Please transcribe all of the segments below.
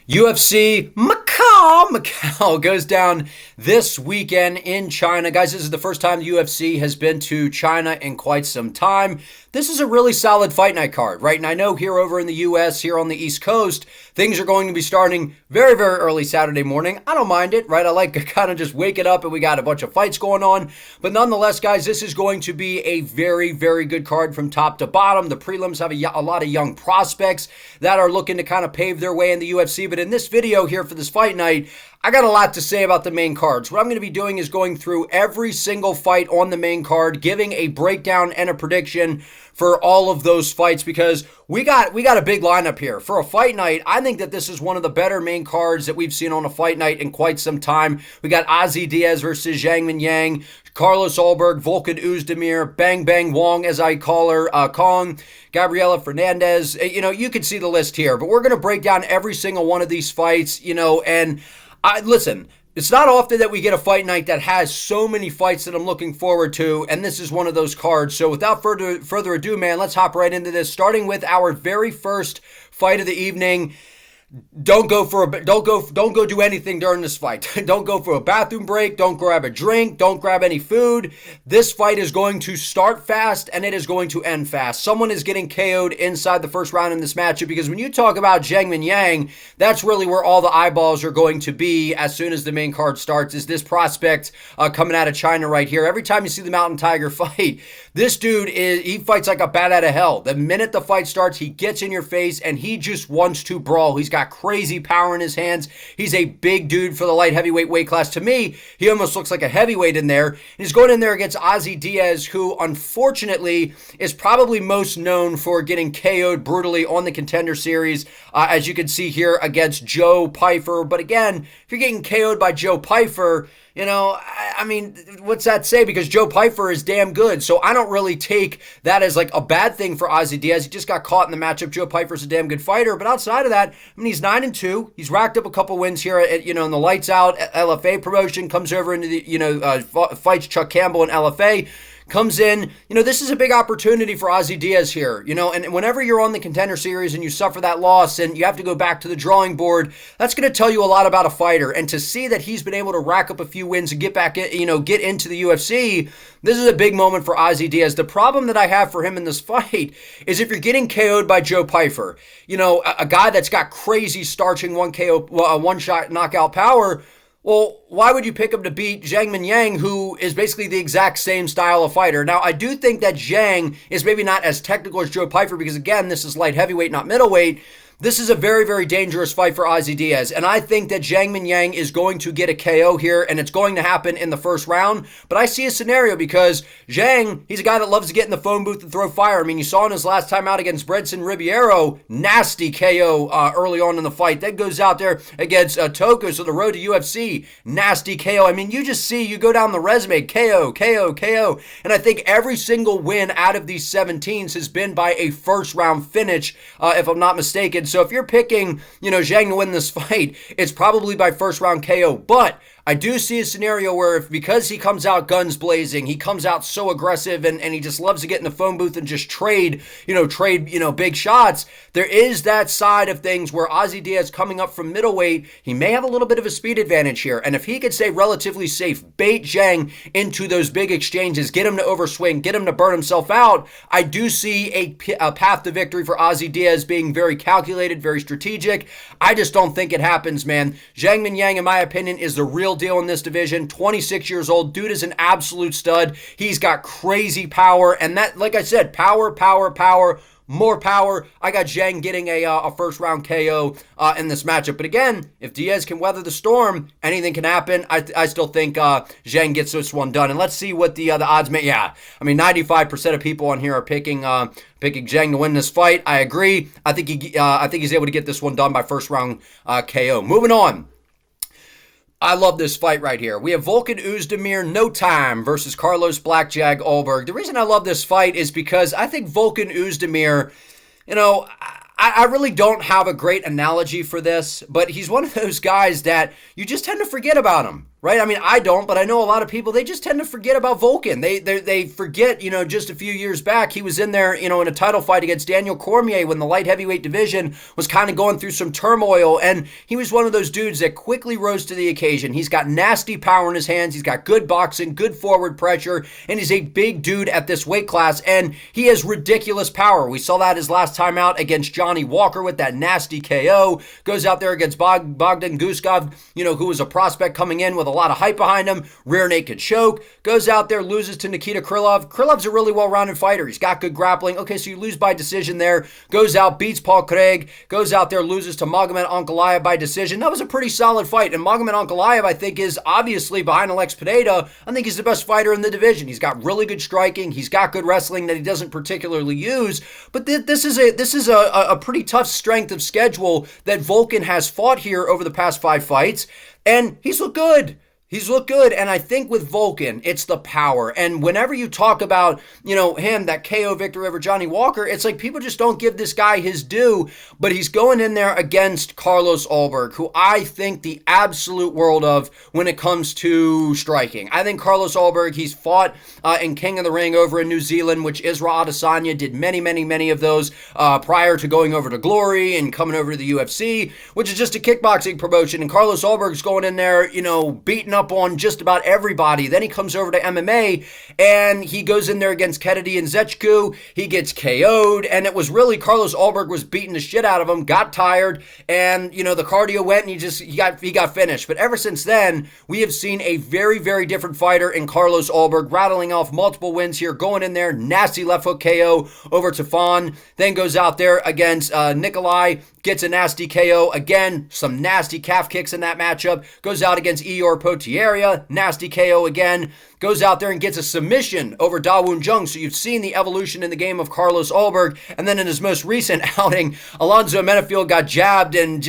UFC Macau goes down this weekend in China. Guys, this is the first time the UFC has been to China in quite some time. This is a really solid fight night card, right? And I know here over in the US, here on the East Coast, things are going to be starting very, very early Saturday morning. I don't mind it, right? I like to kind of just wake it up and we got a bunch of fights going on. But nonetheless, guys, this is going to be a very, very good card from top to bottom. The prelims have a lot of young prospects that are looking to kind of pave their way in the UFC. But in this video here for this fight night, I got a lot to say about the main cards. What I'm going to be doing is going through every single fight on the main card, giving a breakdown and a prediction for all of those fights because we got a big lineup here. For a fight night, I think that this is one of the better main cards that we've seen on a fight night in quite some time. We got Diaz versus Mingyang, Carlos Ulberg, Volkan Oezdemir, Bang Bang Wong, as I call her, Cong, Gabriela Fernandes. You can see the list here, but we're going to break down every single one of these fights, and listen, it's not often that we get a fight night that has so many fights that I'm looking forward to, and this is one of those cards. So without further ado, man, let's hop right into this, starting with our very first fight of the evening. Don't go do anything during this fight. Don't go for a bathroom break. Don't grab a drink. Don't grab any food. This fight is going to start fast and it is going to end fast. Someone is getting KO'd inside the first round in this matchup because when you talk about Mingyang, that's really where all the eyeballs are going to be as soon as the main card starts, is this prospect coming out of China right here. Every time you see the Mountain Tiger fight, this dude he fights like a bat out of hell. The minute the fight starts, he gets in your face and he just wants to brawl. He's got crazy power in his hands. He's a big dude for the light heavyweight weight class. To me, he almost looks like a heavyweight in there. And he's going in there against Diaz, who unfortunately is probably most known for getting KO'd brutally on the Contender Series, as you can see here against Joe Pyfer. But again, if you're getting KO'd by Joe Pyfer, I mean, what's that say? Because Joe Pyfer is damn good. So I don't really take that as like a bad thing for Diaz. He just got caught in the matchup. Joe Pyfer's a damn good fighter. But outside of that, I mean, he's 9-2. He's racked up a couple wins here at, in the Lights Out LFA promotion. Comes over into the, fights Chuck Campbell in LFA. Comes in, this is a big opportunity for Diaz here, and whenever you're on the Contender Series and you suffer that loss and you have to go back to the drawing board, that's going to tell you a lot about a fighter. And to see that he's been able to rack up a few wins and get back in, get into the UFC, this is a big moment for Diaz. The problem that I have for him in this fight is if you're getting KO'd by Joe Pyfer, a guy that's got crazy starching one shot knockout power, well, why would you pick him to beat Mingyang, who is basically the exact same style of fighter? Now, I do think that Zhang is maybe not as technical as Joe Pyfer because, again, this is light heavyweight, not middleweight. This is a very, very dangerous fight for Diaz, and I think that Mingyang is going to get a KO here, and it's going to happen in the first round. But I see a scenario because Zhang, he's a guy that loves to get in the phone booth and throw fire. I mean, you saw in his last time out against Bredson Ribeiro, nasty KO early on in the fight. Then goes out there against Toko, so the road to UFC, nasty KO. I mean, you just see, you go down the resume, KO, KO, KO. And I think every single win out of these 17s has been by a first round finish, if I'm not mistaken. So if you're picking, Zhang to win this fight, it's probably by first round KO. But I do see a scenario where because he comes out guns blazing, he comes out so aggressive and he just loves to get in the phone booth and just trade big shots. There is that side of things where Diaz coming up from middleweight, he may have a little bit of a speed advantage here. And if he could stay relatively safe, bait Zhang into those big exchanges, get him to overswing, get him to burn himself out, I do see a path to victory for Diaz being very calculated, very strategic. I just don't think it happens, man. Mingyang, in my opinion, is the real deal in this division. 26 years old. Dude is an absolute stud. He's got crazy power. And that, like I said, power, more power. I got Zhang getting a first round KO in this matchup. But again, if Diaz can weather the storm, anything can happen. I still think Zhang gets this one done. And let's see what the odds may. Yeah, I mean, 95% of people on here are picking Zhang to win this fight. I agree. I think he's able to get this one done by first round KO. Moving on. I love this fight right here. We have Volkan Oezdemir, no time, versus Carlos Blackjack Ulberg. The reason I love this fight is because I think Volkan Oezdemir, I really don't have a great analogy for this, but he's one of those guys that you just tend to forget about him. right? I mean, I don't, but I know a lot of people, they just tend to forget about Volkan. They forget, just a few years back, he was in there, in a title fight against Daniel Cormier when the light heavyweight division was kind of going through some turmoil, and he was one of those dudes that quickly rose to the occasion. He's got nasty power in his hands, he's got good boxing, good forward pressure, and he's a big dude at this weight class, and he has ridiculous power. We saw that his last time out against Johnny Walker with that nasty KO, goes out there against Bogdan Guskov, who was a prospect coming in with a lot of hype behind him, rear naked choke, goes out there, loses to Nikita Krylov. Krylov's a really well-rounded fighter. He's got good grappling. Okay, so you lose by decision there. Goes out, beats Paul Craig, goes out there, loses to Magomed Ankalaev by decision. That was a pretty solid fight, and Magomed Ankalaev, I think, is obviously behind Alex Pineda. I think he's the best fighter in the division. He's got really good striking. He's got good wrestling that he doesn't particularly use, but this is a pretty tough strength of schedule that Volkan has fought here over the past 5 fights, and he's looked good. He's looked good, and I think with Volkan, it's the power. And whenever you talk about, him, that KO victory over Johnny Walker, it's like people just don't give this guy his due, but he's going in there against Carlos Ulberg, who I think the absolute world of when it comes to striking. I think Carlos Ulberg, he's fought in King of the Ring over in New Zealand, which Israel Adesanya did many of those prior to going over to Glory and coming over to the UFC, which is just a kickboxing promotion, and Carlos Ulberg's going in there, beating up on just about everybody. Then he comes over to MMA and he goes in there against Kennedy and Zechku. He gets KO'd, and it was really Carlos Ulberg was beating the shit out of him, got tired, and the cardio went and he got finished. But ever since then, we have seen a very different fighter in Carlos Ulberg, rattling off multiple wins here, going in there, nasty left hook KO over Tafon, then goes out there against Nikolai, gets a nasty KO. Again, some nasty calf kicks in that matchup. Goes out against Ior Potieria, nasty KO again. Goes out there and gets a submission over Dawoon Jung. So you've seen the evolution in the game of Carlos Ulberg. And then in his most recent outing, Alonzo Menafield got jabbed and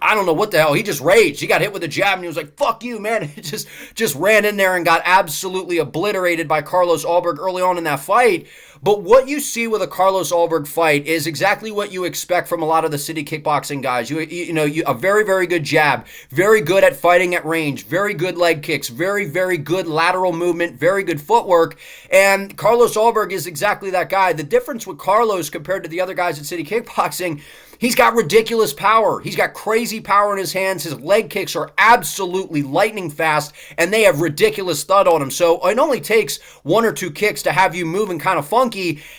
I don't know what the hell. He just raged. He got hit with a jab and he was like, fuck you, man. He just ran in there and got absolutely obliterated by Carlos Ulberg early on in that fight. But what you see with a Carlos Ulberg fight is exactly what you expect from a lot of the city kickboxing guys. A very good jab, very good at fighting at range, very good leg kicks, very good lateral movement, very good footwork. And Carlos Ulberg is exactly that guy. The difference with Carlos compared to the other guys at city kickboxing, he's got ridiculous power. He's got crazy power in his hands. His leg kicks are absolutely lightning fast, and they have ridiculous thud on them. So it only takes 1 or 2 kicks to have you moving kind of funky.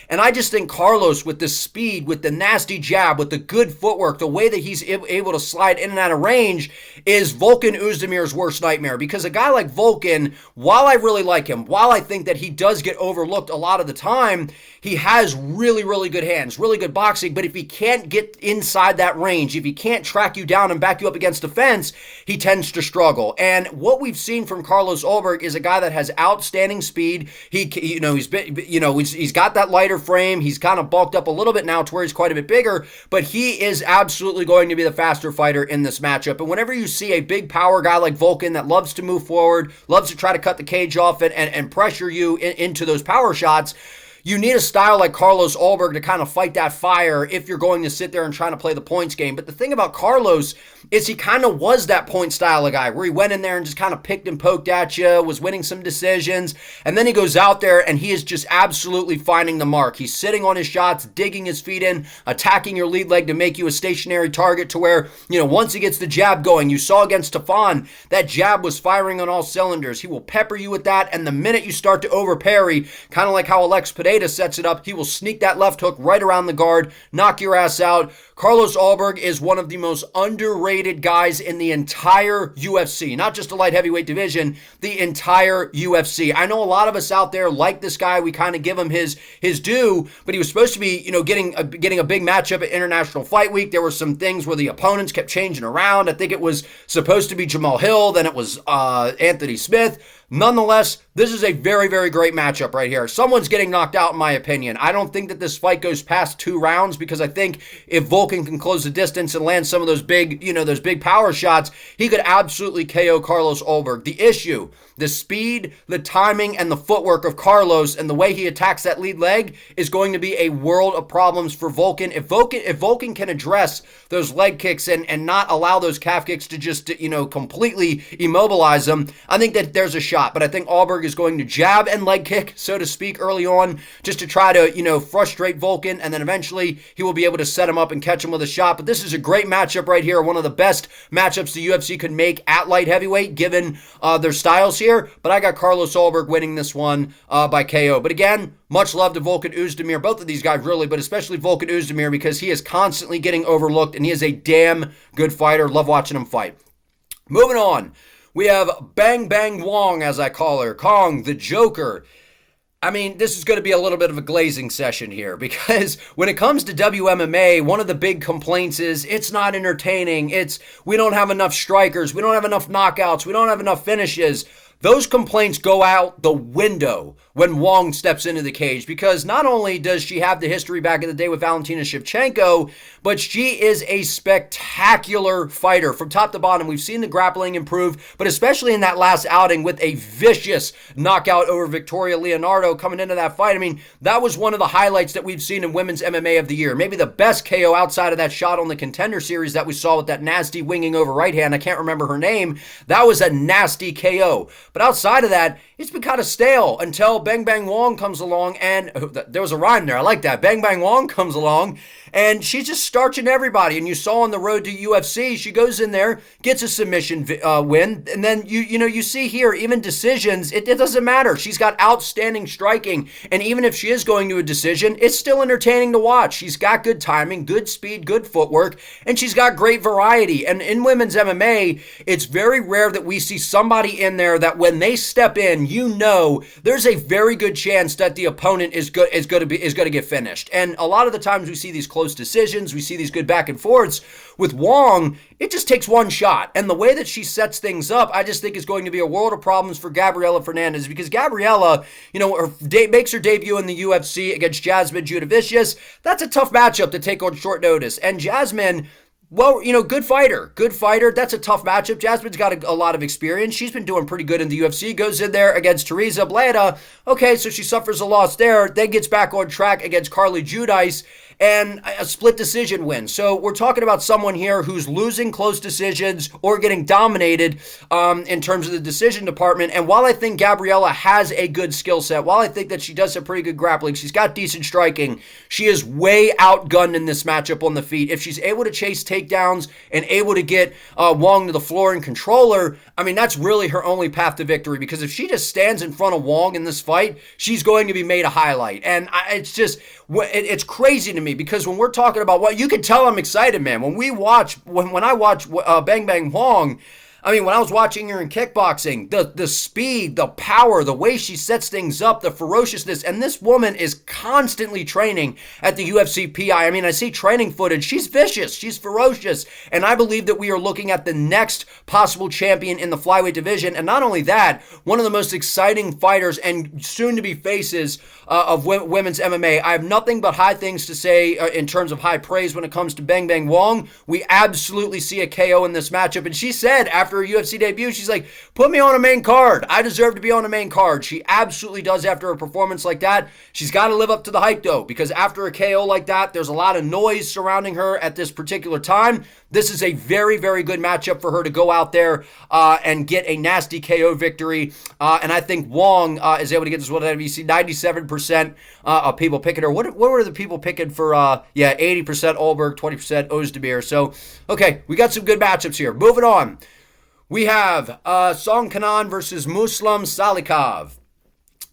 And I just think Carlos, with the speed, with the nasty jab, with the good footwork, the way that he's able to slide in and out of range, is Volkan Oezdemir's worst nightmare. Because a guy like Volkan, while I really like him, while I think that he does get overlooked a lot of the time, he has really good hands, really good boxing. But if he can't get inside that range, if he can't track you down and back you up against the fence, he tends to struggle. And what we've seen from Carlos Ulberg is a guy that has outstanding speed. He's got that lighter frame. He's kind of bulked up a little bit now to where he's quite a bit bigger, but he is absolutely going to be the faster fighter in this matchup. And whenever you see a big power guy like Volkan that loves to move forward, loves to try to cut the cage off and pressure you into those power shots, you need a style like Carlos Ulberg to kind of fight that fire if you're going to sit there and trying to play the points game. But the thing about Carlos is he kind of was that point style of guy where he went in there and just kind of picked and poked at you, was winning some decisions, and then he goes out there and he is just absolutely finding the mark. He's sitting on his shots, digging his feet in, attacking your lead leg to make you a stationary target to where, once he gets the jab going, you saw against Tafon, that jab was firing on all cylinders. He will pepper you with that, and the minute you start to over-parry, kind of like how Alex Pineda sets it up, he will sneak that left hook right around the guard, knock your ass out. Carlos Ulberg is one of the most underrated guys in the entire UFC, not just the light heavyweight division, the entire UFC. I know a lot of us out there like this guy. We kind of give him his due, but he was supposed to be, getting a big matchup at International Fight Week. There were some things where the opponents kept changing around. I think it was supposed to be Jamal Hill, then it was Anthony Smith. Nonetheless, this is a very great matchup right here. Someone's getting knocked out, in my opinion. I don't think that this fight goes past 2 rounds because I think if Volkan Volkan can close the distance and land some of those big, those big power shots, he could absolutely KO Carlos Ulberg. The issue, the speed, the timing, and the footwork of Carlos and the way he attacks that lead leg is going to be a world of problems for Volkan. If Volkan can address those leg kicks and not allow those calf kicks to just, completely immobilize them, I think that there's a shot. But I think Ulberg is going to jab and leg kick, so to speak, early on, just to try to, frustrate Volkan, and then eventually he will be able to set him up and catch him with a shot. But this is a great matchup right here, one of the best matchups the UFC could make at light heavyweight, given their styles here. But I got Carlos Ulberg winning this one by KO. But again, much love to Volkan Oezdemir, both of these guys really, but especially Volkan Oezdemir, because he is constantly getting overlooked and he is a damn good fighter. Love watching him fight. Moving on, we have Bang Bang Wong, as I call her, Cong, the Joker. I mean, this is going to be a little bit of a glazing session here, because when it comes to WMMA, one of the big complaints is it's not entertaining. We don't have enough strikers. We don't have enough knockouts. We don't have enough finishes. Those complaints go out the window when Wong steps into the cage, because not only does she have the history back in the day with Valentina Shevchenko, but she is a spectacular fighter from top to bottom. We've seen the grappling improve, but especially in that last outing with a vicious knockout over Victoria Leonardo coming into that fight. I mean, that was one of the highlights that we've seen in women's MMA of the year. Maybe the best KO outside of that shot on the Contender Series that we saw with that nasty winging over right hand. I can't remember her name. That was a nasty KO. But outside of that, it's been kind of stale until Bang Bang Wong comes along, and there was a rhyme there. I like that. Bang Bang Wong comes along, and she's just starching everybody. And you saw on the road to UFC, she goes in there, gets a submission win, and then you see here, even decisions, it doesn't matter. She's got outstanding striking, and even if she is going to a decision, it's still entertaining to watch. She's got good timing, good speed, good footwork, and she's got great variety. And in women's MMA, it's very rare that we see somebody in there that when they step in, there's a very good chance that the opponent is going to get finished. And a lot of the times we see these close decisions, we see these good back and forths. With Wong, it just takes one shot. And the way that she sets things up, I just think is going to be a world of problems for Gabriela Fernandes, because Gabriela, makes her debut in the UFC against Jasmine Judavicius. That's a tough matchup to take on short notice. And Jasmine, well, good fighter. That's a tough matchup. Jasmine's got a lot of experience. She's been doing pretty good in the UFC. Goes in there against Teresa Bleda. Okay, so she suffers a loss there. Then gets back on track against Carly Judice and a split decision win. So we're talking about someone here who's losing close decisions or getting dominated in terms of the decision department. And while I think Gabriela has a good skill set, while I think that she does have pretty good grappling, she's got decent striking, she is way outgunned in this matchup on the feet. If she's able to chase takedowns and able to get Wong to the floor and control her, I mean, that's really her only path to victory, because if she just stands in front of Wong in this fight, she's going to be made a highlight. And it's crazy to me, because when we're talking about what, you can tell I'm excited, man. When I watch Bang Bang Wong, I mean, when I was watching her in kickboxing, the speed, the power, the way she sets things up, the ferociousness, and this woman is constantly training at the UFC PI. I mean, I see training footage. She's vicious. She's ferocious. And I believe that we are looking at the next possible champion in the flyweight division. And not only that, one of the most exciting fighters and soon-to-be faces of women's MMA. I have nothing but high things to say in terms of high praise when it comes to Bang Bang Wong. We absolutely see a KO in this matchup. And she said after her UFC debut, she's like, put me on a main card. I deserve to be on a main card. She absolutely does after a performance like that. She's got to live up to the hype, though, because after a KO like that, there's a lot of noise surrounding her at this particular time. This is a very, very good matchup for her to go out there and get a nasty KO victory. And I think Wong is able to get this one at WC. 97% of people picking her. What were the people picking for, 80% Ulberg, 20% Oezdemir. So, okay, we got some good matchups here. Moving on. We have Song Kenan versus Muslim Salikov.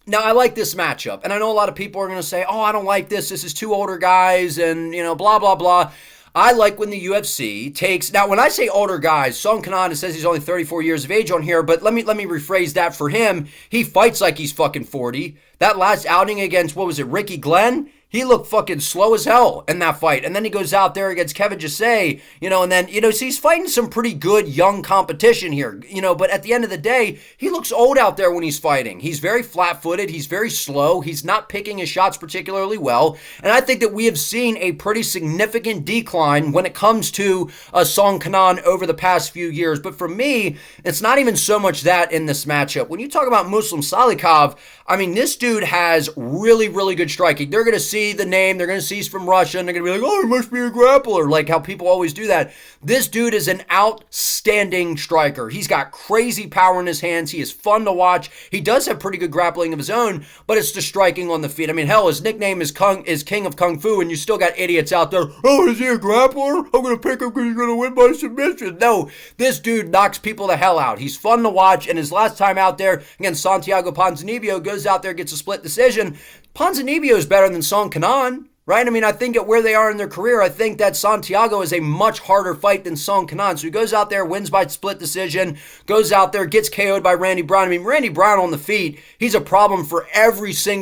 Now, I like this matchup, and I know a lot of people are going to say, I don't like this. This is two older guys, and, blah, blah, blah. I like when the UFC takes... Now, when I say older guys, Song Kenan says he's only 34 years of age on here, but let me rephrase that for him. He fights like he's fucking 40. That last outing against, Ricky Glenn? He looked fucking slow as hell in that fight. And then he goes out there against Kevin Gisay, and then, so he's fighting some pretty good young competition here, but at the end of the day, he looks old out there when he's fighting. He's very flat-footed. He's very slow. He's not picking his shots particularly well. And I think that we have seen a pretty significant decline when it comes to Song Kenan over the past few years. But for me, it's not even so much that in this matchup. When you talk about Muslim Salikov, I mean, this dude has really, really good striking. They're going to see the name. They're going to see he's from Russia, and they're going to be like, oh, he must be a grappler, like how people always do that. This dude is an outstanding striker. He's got crazy power in his hands. He is fun to watch. He does have pretty good grappling of his own, but it's the striking on the feet. I mean, hell, his nickname is King of Kung Fu, and you still got idiots out there, oh, is he a grappler? I'm going to pick him because he's going to win by submission. No, this dude knocks people the hell out. He's fun to watch, and his last time out there against Santiago Ponzinibbio, goes out there, gets a split decision. Ponzinibbio is better than Song Kenan, right? I mean, I think at where they are in their career, I think that Santiago is a much harder fight than Song Kenan. So he goes out there, wins by split decision, goes out there, gets KO'd by Randy Brown. I mean, Randy Brown on the feet, he's a problem for everybody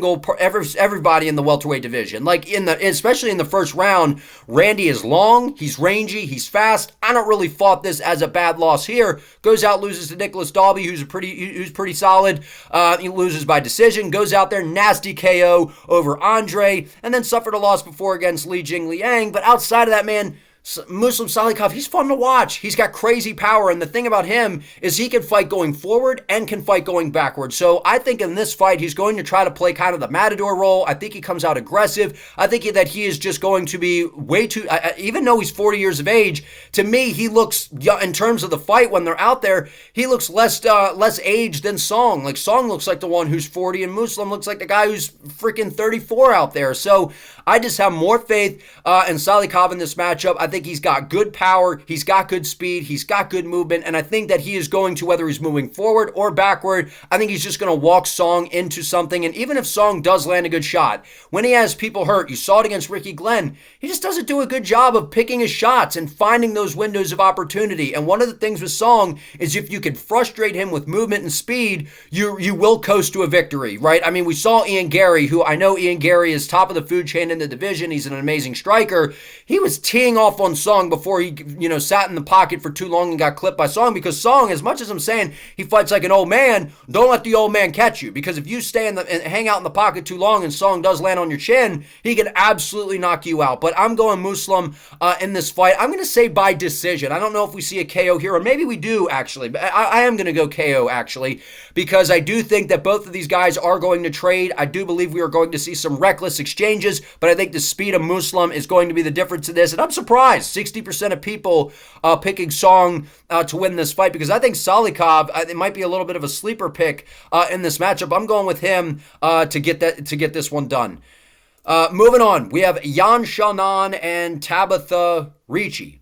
in the welterweight division. Like especially in the first round, Randy is long, he's rangy, he's fast. I don't really fault this as a bad loss here. Goes out, loses to Nicholas Dalby, who's pretty solid. He loses by decision, goes out there, nasty KO over Andre, and then suffered a loss before against Li Jingliang. But outside of that, man, Muslim Salikov, he's fun to watch. He's got crazy power, and the thing about him is he can fight going forward and can fight going backward. So I think in this fight, he's going to try to play kind of the matador role. I think he comes out aggressive. I think that he is just going to be way too, even though he's 40 years of age, to me, he looks, in terms of the fight when they're out there, he looks less aged than Song. Like, Song looks like the one who's 40, and Muslim looks like the guy who's freaking 34 out there. So I just have more faith in Salikov in this matchup. I think he's got good power, he's got good speed, he's got good movement, and I think that he is going to, whether he's moving forward or backward, I think he's just going to walk Song into something. And even if Song does land a good shot, when he has people hurt, you saw it against Ricky Glenn, he just doesn't do a good job of picking his shots and finding those windows of opportunity. And one of the things with Song is if you can frustrate him with movement and speed, you will coast to a victory, right? I mean, we saw Ian Gary, who I know Ian Gary is top of the food chain in the division. He's an amazing striker. He was teeing off on Song before he, sat in the pocket for too long and got clipped by Song, because Song, as much as I'm saying he fights like an old man, don't let the old man catch you, because if you stay and hang out in the pocket too long and Song does land on your chin, he can absolutely knock you out. But I'm going Muslim in this fight. I'm going to say by decision. I don't know if we see a KO here, or maybe we do actually, but I am going to go KO actually, because I do think that both of these guys are going to trade. I do believe we are going to see some reckless exchanges, but I think the speed of Muslim is going to be the difference in this. And I'm surprised 60% of people picking Song to win this fight, because I think Salikov, it might be a little bit of a sleeper pick in this matchup. I'm going with him to get this one done. Moving on, we have Yan Xiaonan and Tabitha Ricci.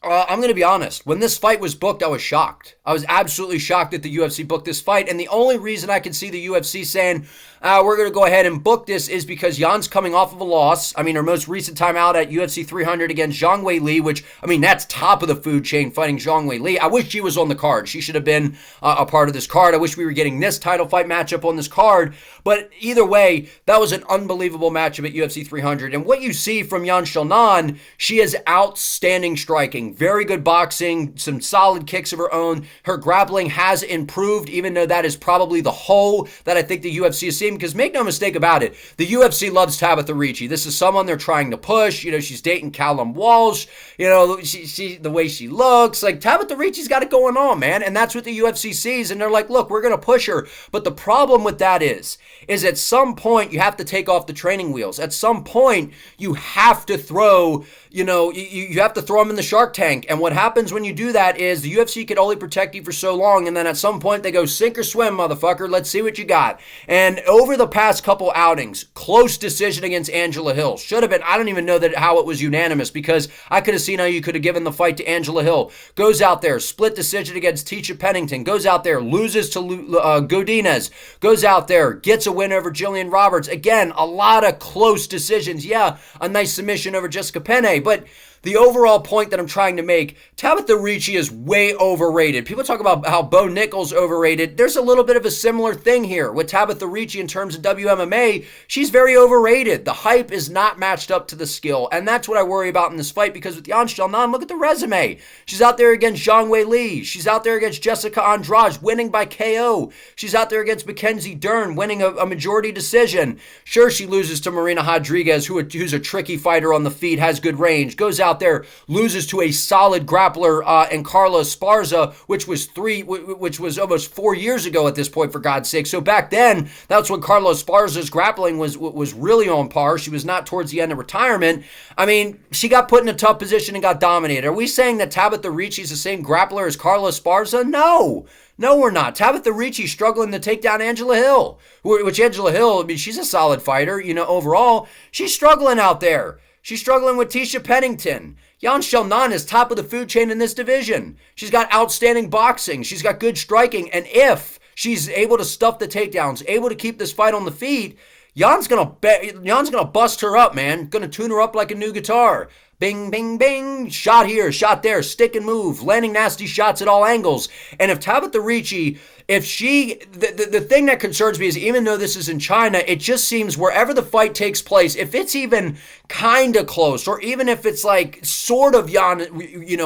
I'm going to be honest. When this fight was booked, I was shocked. I was absolutely shocked that the UFC booked this fight. And the only reason I can see the UFC saying, we're going to go ahead and book this is because Yan's coming off of a loss. I mean, her most recent time out at UFC 300 against Zhang Weili, which, I mean, that's top of the food chain fighting Zhang Weili. I wish she was on the card. She should have been a part of this card. I wish we were getting this title fight matchup on this card. But either way, that was an unbelievable matchup at UFC 300. And what you see from Yan Xiaonan, she has outstanding striking. Very good boxing, some solid kicks of her own. Her grappling has improved, even though that is probably the hole that I think the UFC is seeing, because make no mistake about it, the UFC loves Tabitha Ricci. This is someone they're trying to push. She's dating Callum Walsh. She the way she looks, like Tabitha Ricci's got it going on, man. And that's what the UFC sees, and they're like, look, we're going to push her. But the problem with that is at some point you have to take off the training wheels. At some point you have to throw, you have to throw them in the shark tank. And what happens when you do that is the UFC can only protect you for so long, and then at some point they go, sink or swim, motherfucker. Let's see what you got. And over the past couple outings, close decision against Angela Hill. Should have been, I don't even know how it was unanimous, because I could have seen how you could have given the fight to Angela Hill. Goes out there, split decision against Tisha Pennington. Goes out there, loses to Godinez. Goes out there, gets a win over Jillian Roberts. Again, a lot of close decisions. Yeah, a nice submission over Jessica Penne, but the overall point that I'm trying to make, Tabitha Ricci is way overrated. People talk about how Bo Nickal's overrated. There's a little bit of a similar thing here with Tabitha Ricci in terms of WMMA. She's very overrated. The hype is not matched up to the skill, and that's what I worry about in this fight, because with Yan Xiaonan, look at the resume. She's out there against Zhang Weili. She's out there against Jessica Andrade, winning by KO. She's out there against Mackenzie Dern, winning a majority decision. Sure, she loses to Marina Rodriguez, who's a tricky fighter on the feet, has good range, goes out there, loses to a solid grappler and Carla Esparza, which was almost 4 years ago at this point, for God's sake. So back then, that's when Carla Esparza's grappling was really on par. She was not towards the end of retirement. I mean, she got put in a tough position and got dominated. Are we saying that Tabitha Ricci is the same grappler as Carla Esparza? No. No, we're not. Tabitha Ricci struggling to take down Angela Hill, which Angela Hill, I mean, she's a solid fighter, overall. She's struggling out there. She's struggling with Tisha Pennington. Yan Xiaonan is top of the food chain in this division. She's got outstanding boxing. She's got good striking. And if she's able to stuff the takedowns, able to keep this fight on the feet, Jan's gonna bust her up, man. Gonna tune her up like a new guitar. Bing, bing, bing, shot here, shot there, stick and move, landing nasty shots at all angles. And if Tabitha Ricci, the thing that concerns me is, even though this is in China, it just seems wherever the fight takes place, if it's even kind of close, or even if it's like sort of Yan,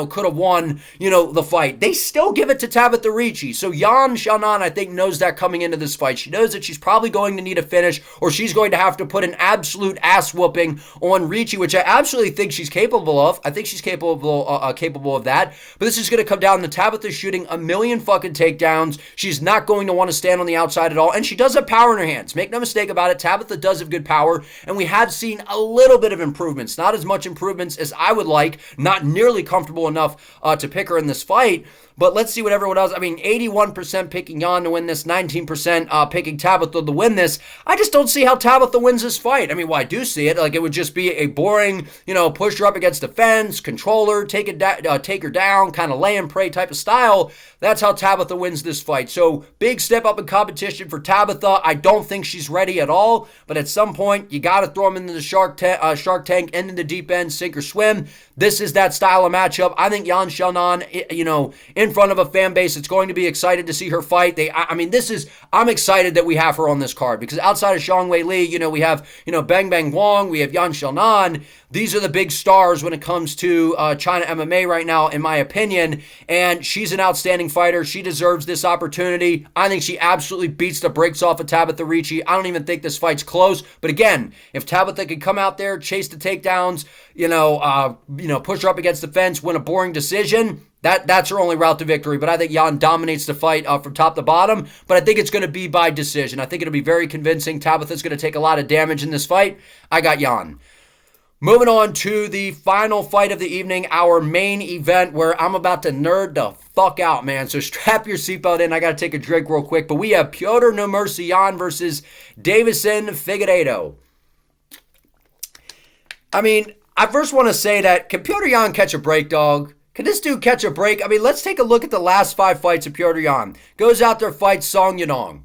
could have won, the fight, they still give it to Tabitha Ricci. So Yan Xiaonan, I think, knows that coming into this fight. She knows that she's probably going to need a finish, or she's going to have to put an absolute ass whooping on Ricci, which I absolutely think she's capable of. I think she's capable of that. But this is going to come down to Tabitha shooting a million fucking takedowns. She's not going to want to stand on the outside at all. And she does have power in her hands. Make no mistake about it. Tabitha does have good power. And we have seen a little bit of improvements. Not as much improvements as I would like. Not nearly comfortable enough to pick her in this fight. But let's see what everyone else. I mean, 81% picking Yan to win this, 19% picking Tabitha to win this. I just don't see how Tabitha wins this fight. I mean, well, I do see it. Like, it would just be a boring, push her up against the fence, control her, take her down, kind of lay and pray type of style. That's how Tabitha wins this fight. So, big step up in competition for Tabitha. I don't think she's ready at all. But at some point, you got to throw them into the Shark Tank, into the deep end, sink or swim. This is that style of matchup. I think Yan Xiaonan, in front of a fan base that's going to be excited to see her fight. I'm excited that we have her on this card, because outside of Zhang Weili, we have, Bang Bang Wong, we have Yan Xiaonan. These are the big stars when it comes to China MMA right now, in my opinion. And she's an outstanding fighter. She deserves this opportunity. I think she absolutely beats the brakes off of Tabitha Ricci. I don't even think this fight's close. But again, if Tabitha could come out there, chase the takedowns, push her up against the fence, win a boring decision, that's her only route to victory. But I think Yan dominates the fight from top to bottom. But I think it's going to be by decision. I think it'll be very convincing. Tabitha's going to take a lot of damage in this fight. I got Yan. Moving on to the final fight of the evening, our main event, where I'm about to nerd the fuck out, man. So strap your seatbelt in. I got to take a drink real quick. But we have Piotr Nemursian versus Davison Figueiredo. I mean, I first want to say that, can Piotr Yan catch a break, dog? Can this dude catch a break? I mean, let's take a look at the last 5 fights of Piotr Yan. Goes out there, fights Song Yadong.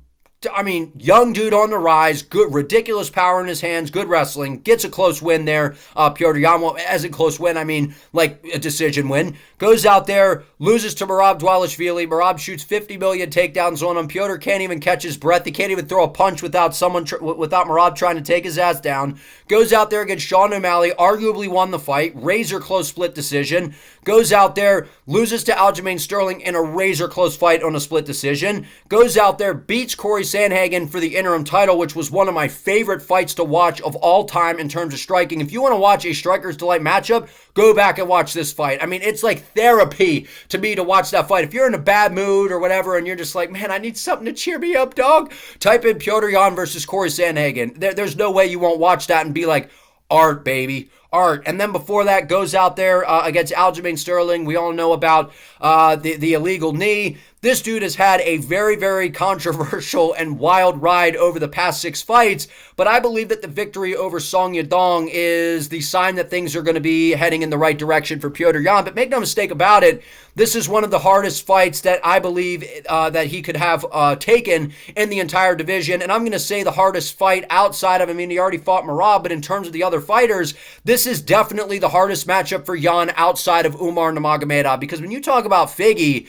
I mean, young dude on the rise, good, ridiculous power in his hands, good wrestling, gets a close win there. Piotr Yan, as a close win, I mean, like a decision win. Goes out there, loses to Merab Dvalishvili. Merab shoots 50 million takedowns on him. Piotr can't even catch his breath. He can't even throw a punch without Merab trying to take his ass down. Goes out there against Sean O'Malley, arguably won the fight, razor close split decision. Goes out there, loses to Aljamain Sterling in a razor close fight on a split decision. Goes out there, beats Corey Sandhagen for the interim title, which was one of my favorite fights to watch of all time in terms of striking. If you want to watch a Strikers Delight matchup, go back and watch this fight. I mean, it's like therapy to me to watch that fight. If you're in a bad mood or whatever and you're just like, man, I need something to cheer me up, dog, type in Piotr Yan versus Corey Sandhagen. There's no way you won't watch that and be like, art, baby. Art. And then before that, goes out there against Aljamain Sterling. We all know about the illegal knee. This dude has had a very, very controversial and wild ride over the past 6 fights, but I believe that the victory over Song Yadong is the sign that things are going to be heading in the right direction for Petr Yan. But make no mistake about it, this is one of the hardest fights that I believe that he could have taken in the entire division. And I'm going to say the hardest fight outside of, he already fought Merab, but in terms of the other fighters, this is definitely the hardest matchup for Yan outside of Umar Nurmagomedov. Because when you talk about Figgy,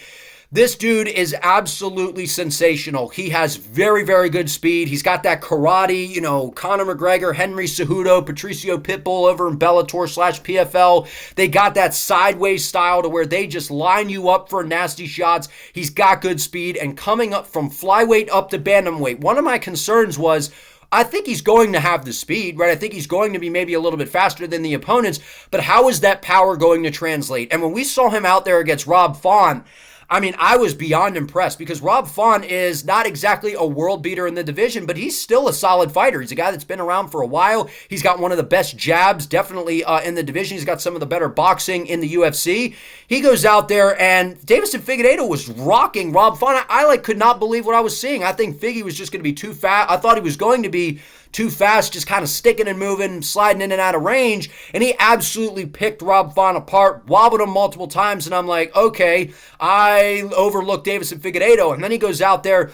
this dude is absolutely sensational. He has very, very good speed. He's got that karate, Conor McGregor, Henry Cejudo, Patricio Pitbull over in Bellator/PFL. They got that sideways style to where they just line you up for nasty shots. He's got good speed, and coming up from flyweight up to bantamweight, one of my concerns was, I think he's going to have the speed, right? I think he's going to be maybe a little bit faster than the opponents, but how is that power going to translate? And when we saw him out there against Rob Font, I was beyond impressed, because Rob Font is not exactly a world beater in the division, but he's still a solid fighter. He's a guy that's been around for a while. He's got one of the best jabs, definitely in the division. He's got some of the better boxing in the UFC. He goes out there, and Deiveson Figueiredo was rocking Rob Font. I could not believe what I was seeing. I think Figgy was just going to be too fast. I thought he was going to be too fast, just kind of sticking and moving, sliding in and out of range, and he absolutely picked Rob Font apart, wobbled him multiple times, and I'm like, okay, I overlooked Deiveson Figueiredo. And then he goes out there,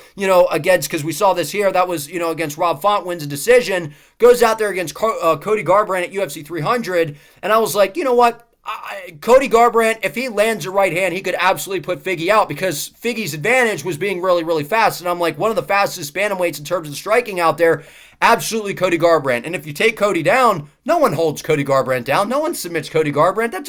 against, because we saw this here, that was, against Rob Font, wins a decision, goes out there against Cody Garbrandt at UFC 300, and I was like, you know what? Cody Garbrandt, if he lands a right hand, he could absolutely put Figgy out, because Figgy's advantage was being really, really fast. And I'm like, one of the fastest bantamweights in terms of the striking out there, absolutely Cody Garbrandt. And if you take Cody down, no one holds Cody Garbrandt down. No one submits Cody Garbrandt. That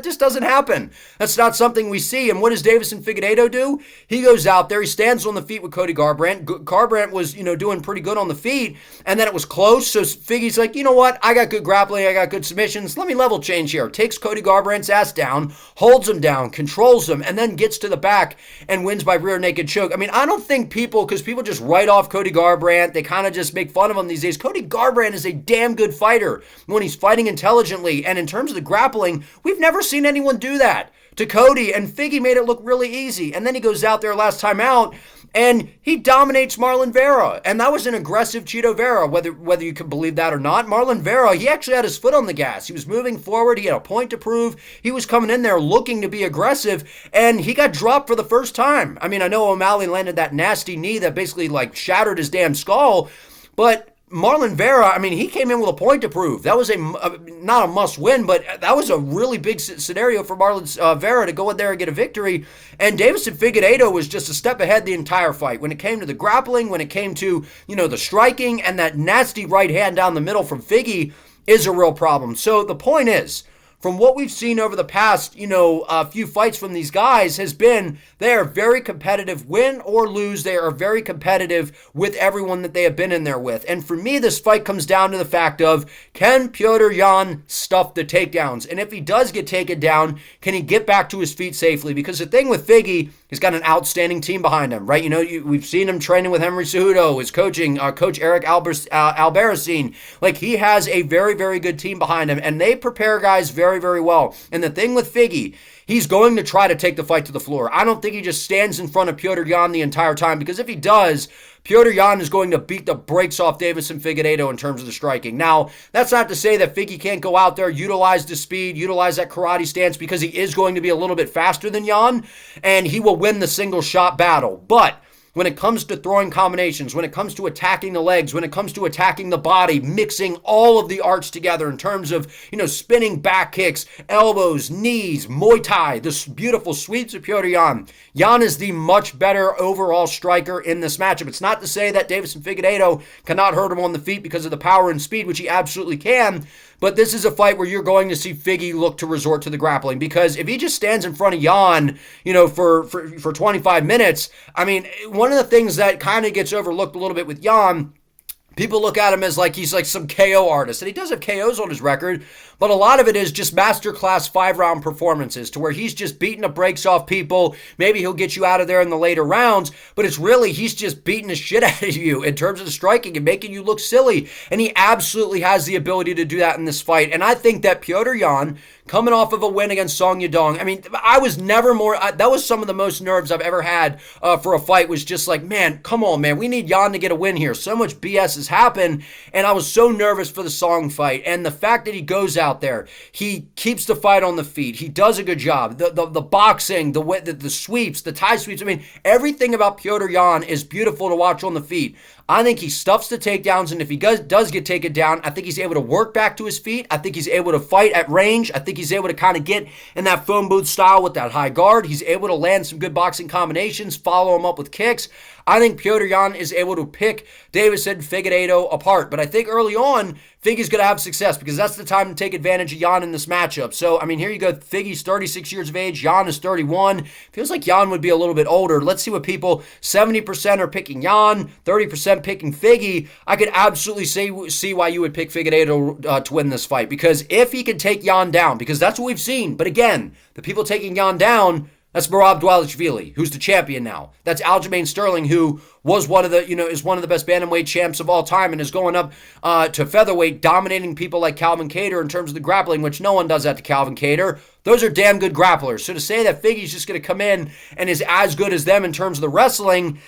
just doesn't happen. That's not something we see. And what does Deiveson Figueiredo do? He goes out there, he stands on the feet with Cody Garbrandt. Garbrandt was, doing pretty good on the feet, and then it was close. So Figgy's like, you know what? I got good grappling. I got good submissions. Let me level change here. Takes Cody Garbrandt's ass down, holds him down, controls him, and then gets to the back and wins by rear naked choke. I don't think because people just write off Cody Garbrandt. They kind of just make fun of him these days. Cody Garbrandt is a damn good fighter when he's fighting intelligently. And in terms of the grappling, we've never seen anyone do that to Cody, and Figgy made it look really easy. And then he goes out there last time out, and he dominates Marlon Vera. And that was an aggressive Chito Vera, whether you can believe that or not. Marlon Vera, he actually had his foot on the gas. He was moving forward. He had a point to prove. He was coming in there looking to be aggressive, and he got dropped for the first time. I know O'Malley landed that nasty knee that basically shattered his damn skull, but Marlon Vera, he came in with a point to prove. That was not a must-win, but that was a really big scenario for Marlon Vera to go in there and get a victory. And Deiveson Figueiredo was just a step ahead the entire fight. When it came to the grappling, when it came to, the striking, and that nasty right hand down the middle from Figgy is a real problem. So the point is, from what we've seen over the past, few fights from these guys has been they are very competitive. Win or lose, they are very competitive with everyone that they have been in there with. And for me, this fight comes down to the fact of, can Petr Yan stuff the takedowns? And if he does get taken down, can he get back to his feet safely? Because the thing with Figgy, he's got an outstanding team behind him, right? We've seen him training with Henry Cejudo, his coaching, Coach Eric Albarracin. He has a very, very good team behind him, and they prepare guys very, very well. And the thing with Figgy, he's going to try to take the fight to the floor. I don't think he just stands in front of Petr Yan the entire time, because if he does, Petr Yan is going to beat the brakes off Deiveson Figueiredo in terms of the striking. Now, that's not to say that Figgy can't go out there, utilize the speed, utilize that karate stance, because he is going to be a little bit faster than Yan, and he will win the single shot battle. But when it comes to throwing combinations, when it comes to attacking the legs, when it comes to attacking the body, mixing all of the arts together in terms of, spinning back kicks, elbows, knees, Muay Thai, this beautiful sweeps of Petr Yan. Yan is the much better overall striker in this matchup. It's not to say that Deiveson Figueiredo cannot hurt him on the feet because of the power and speed, which he absolutely can. But this is a fight where you're going to see Figgy look to resort to the grappling, because if he just stands in front of Yan, for 25 minutes, one of the things that kind of gets overlooked a little bit with Yan, people look at him as he's some KO artist, and he does have KOs on his record, but a lot of it is just masterclass 5-round performances to where he's just beating the brakes off people. Maybe he'll get you out of there in the later rounds, but it's really, he's just beating the shit out of you in terms of the striking and making you look silly. And he absolutely has the ability to do that in this fight. And I think that Petr Yan coming off of a win against Song Yadong. I mean, I was never more, that was some of the most nerves I've ever had for a fight, was just like, man, come on, man. We need Yan to get a win here. So much BS has happened, and I was so nervous for the Song fight. And the fact that he goes out there, he keeps the fight on the feet. He does a good job. The boxing, the sweeps, the tie sweeps. I mean, everything about Petr Yan is beautiful to watch on the feet. I think he stuffs the takedowns, and if he does get taken down, I think he's able to work back to his feet. I think he's able to fight at range. I think he's able to kind of get in that phone booth style with that high guard. He's able to land some good boxing combinations, follow him up with kicks. I think Petr Yan is able to pick Deiveson Figueiredo apart. But I think early on, Figgy's going to have success because that's the time to take advantage of Yan in this matchup. So, I mean, here you go. Figgy's 36 years of age. Yan is 31. Feels like Yan would be a little bit older. Let's see what people, 70% are picking Yan, 30% picking Figgy. I could absolutely see why you would pick Figueiredo to win this fight. Because if he can take Yan down, because that's what we've seen. But again, the people taking Yan down, that's Merab Dvalishvili, who's the champion now. That's Aljamain Sterling, who was one of the, is one of the best bantamweight champs of all time and is going up to featherweight, dominating people like Calvin Kattar in terms of the grappling, which no one does that to Calvin Kattar. Those are damn good grapplers. So to say that Figgy's just going to come in and is as good as them in terms of the wrestling,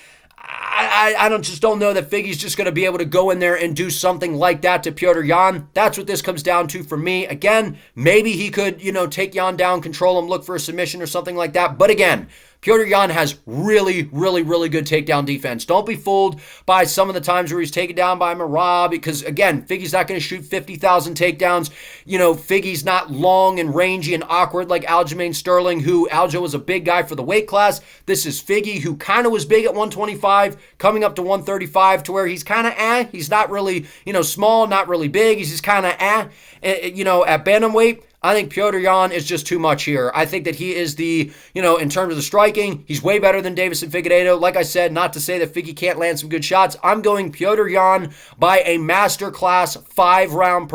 I don't know that Figgy's just going to be able to go in there and do something like that to Petr Yan. That's what this comes down to for me. Again, maybe he could, take Yan down, control him, look for a submission or something like that. But again, Petr Yan has really, really, really good takedown defense. Don't be fooled by some of the times where he's taken down by Merab, because, again, Figgy's not going to shoot 50,000 takedowns. Figgy's not long and rangy and awkward like Aljamain Sterling, who Aljo was a big guy for the weight class. This is Figgy, who kind of was big at 125, coming up to 135, to where he's kind of He's not really, small, not really big. He's just kind of at bantamweight. I think Petr Yan is just too much here. I think that he is the, in terms of the striking, he's way better than Deiveson Figueiredo. Like I said, not to say that Figgy can't land some good shots. I'm going Petr Yan by a masterclass five-round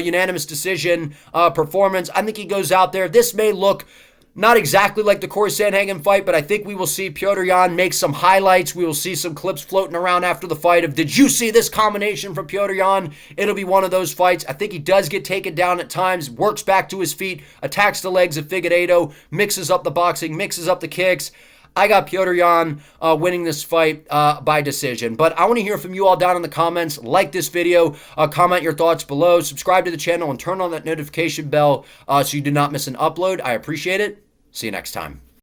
unanimous decision performance. I think he goes out there. This may look not exactly like the Corey Sandhagen fight, but I think we will see Petr Yan make some highlights. We will see some clips floating around after the fight of, did you see this combination from Petr Yan? It'll be one of those fights. I think he does get taken down at times, works back to his feet, attacks the legs of Figueiredo, mixes up the boxing, mixes up the kicks. I got Petr Yan winning this fight by decision. But I want to hear from you all down in the comments. Like this video, comment your thoughts below, subscribe to the channel, and turn on that notification bell so you do not miss an upload. I appreciate it. See you next time.